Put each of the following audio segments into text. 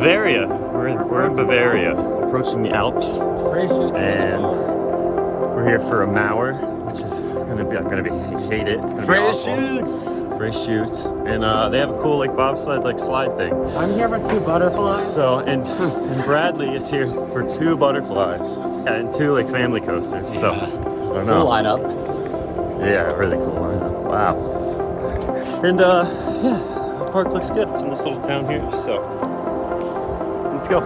Bavaria. We're in Bavaria, approaching the Alps, Freischütz. and we're here for a Maurer, which is gonna be, I'm gonna hate it. It's gonna be Freischütz. Freischütz, and they have a cool like bobsled like slide thing. I'm here for 2 butterflies. So and Bradley is here for 2 butterflies and 2 like family coasters. So I don't know. Cool lineup. Yeah, really cool lineup. Wow. And yeah, the park looks good. It's in this little town here, so let's go.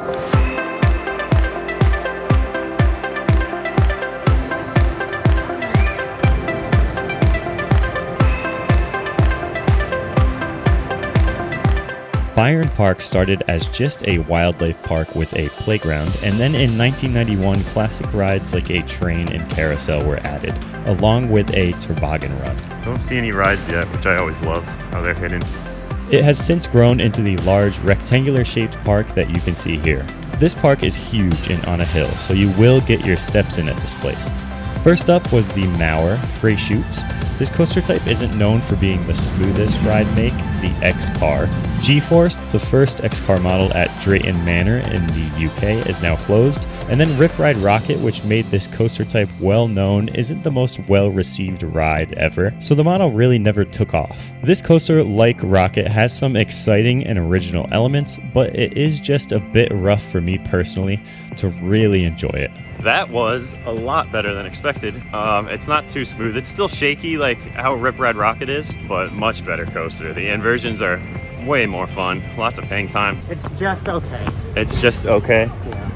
Bayern Park started as just a wildlife park with a playground, and then in 1991, classic rides like a train and carousel were added, along with a toboggan run. Don't see any rides yet, which I always love how they're hidden. It has since grown into the large rectangular-shaped park that you can see here. This park is huge and on a hill, so you will get your steps in at this place. First up was the Maurer Freischütz. This coaster type isn't known for being the smoothest ride make, the X-Car. G-Force, the first X-Car model at Drayton Manor in the UK, is now closed. And then Rip Ride Rocket, which made this coaster type well known, isn't the most well-received ride ever, so the model really never took off. This coaster, like Rocket, has some exciting and original elements, but it is just a bit rough for me personally to really enjoy it. That was a lot better than expected. It's not too smooth. It's still shaky like how Rip Ride Rocket is, but much better coaster. The inversions are way more fun. Lots of hang time. It's just okay. It's just okay. Yeah.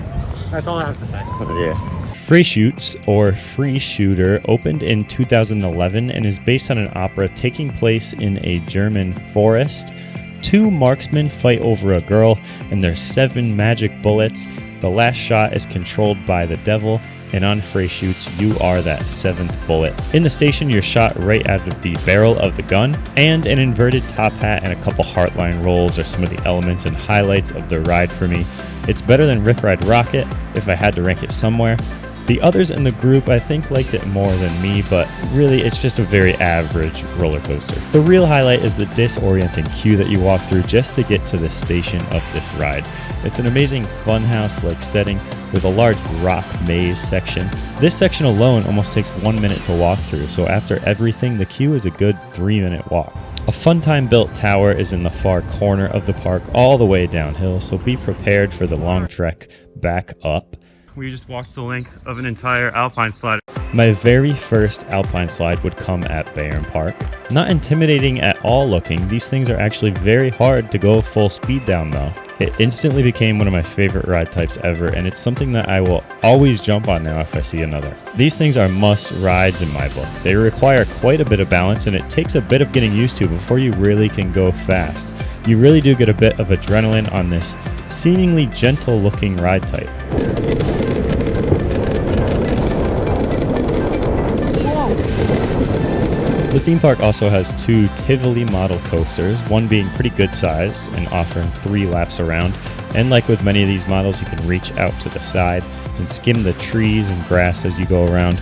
That's all I have to say. Yeah. Freischütz, or Free Shooter, opened in 2011 and is based on an opera taking place in a German forest. 2 marksmen fight over a girl, and there's 7 magic bullets. The last shot is controlled by the devil, and on Freischütz, you are that 7th bullet. In the station, you're shot right out of the barrel of the gun, and an inverted top hat and a couple heartline rolls are some of the elements and highlights of the ride for me. It's better than Rip Ride Rocket if I had to rank it somewhere. The others in the group I think liked it more than me, but really it's just a very average roller coaster. The real highlight is the disorienting queue that you walk through just to get to the station of this ride. It's an amazing funhouse-like setting with a large rock maze section. This section alone almost takes 1 minute to walk through, so after everything, the queue is a good 3-minute walk. A Funtime built tower is in the far corner of the park all the way downhill, so be prepared for the long trek back up. We just walked the length of an entire Alpine Slide. My very first Alpine Slide would come at Bayern Park. Not intimidating at all looking, these things are actually very hard to go full speed down though. It instantly became one of my favorite ride types ever, and it's something that I will always jump on now if I see another. These things are must rides in my book. They require quite a bit of balance, and it takes a bit of getting used to before you really can go fast. You really do get a bit of adrenaline on this seemingly gentle looking ride type. The theme park also has 2 Tivoli model coasters, one being pretty good sized and offering 3 laps around. And like with many of these models, you can reach out to the side and skim the trees and grass as you go around.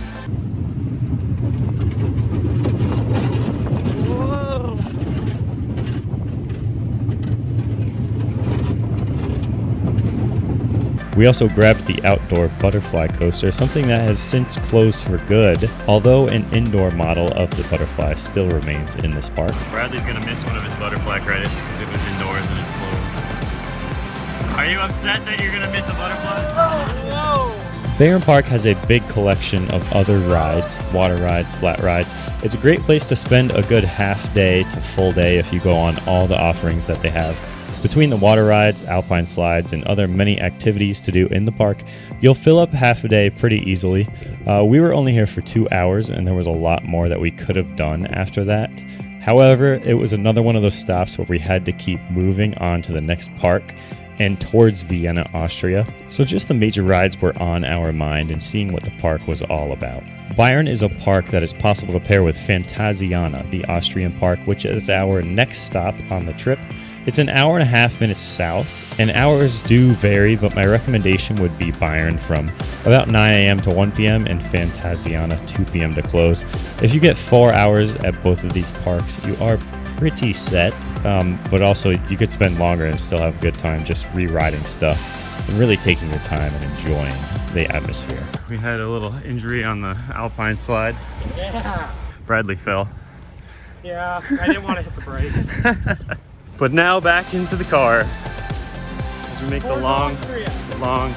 We also grabbed the outdoor butterfly coaster, something that has since closed for good, although an indoor model of the butterfly still remains in this park. Bradley's gonna miss one of his butterfly credits because it was indoors and it's closed. Are you upset that you're gonna miss a butterfly? Whoa! Bayern Park has a big collection of other rides, water rides, flat rides. It's a great place to spend a good half day to full day if you go on all the offerings that they have. Between the water rides, Alpine Slides, and other many activities to do in the park, you'll fill up half a day pretty easily. We were only here for 2 hours, and there was a lot more that we could have done after that. However, it was another one of those stops where we had to keep moving on to the next park and towards Vienna, Austria. So just the major rides were on our mind and seeing what the park was all about. Bayern is a park that is possible to pair with Phantasiana, the Austrian park, which is our next stop on the trip. It's an hour and a half minutes south, and hours do vary, but my recommendation would be Bayern from about 9 a.m. to 1 p.m. and Phantasiana 2 p.m. to close. If you get 4 hours at both of these parks, you are pretty set, but also you could spend longer and still have a good time just re-riding stuff and really taking your time and enjoying the atmosphere. We had a little injury on the Alpine Slide. Yeah. Bradley fell. Yeah, I didn't want to hit the brakes. But now back into the car as we make the long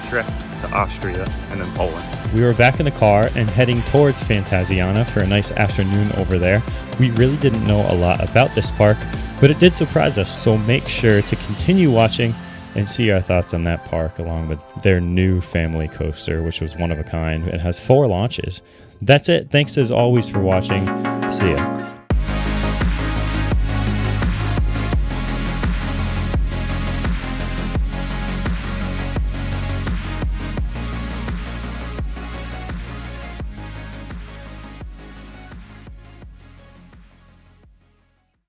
trek to Austria and then Poland. We were back in the car and heading towards Fantasiana for a nice afternoon over there. We really didn't know a lot about this park, but it did surprise us, so make sure to continue watching and see our thoughts on that park along with their new family coaster, which was one of a kind and has 4 launches. That's it. Thanks as always for watching. See ya.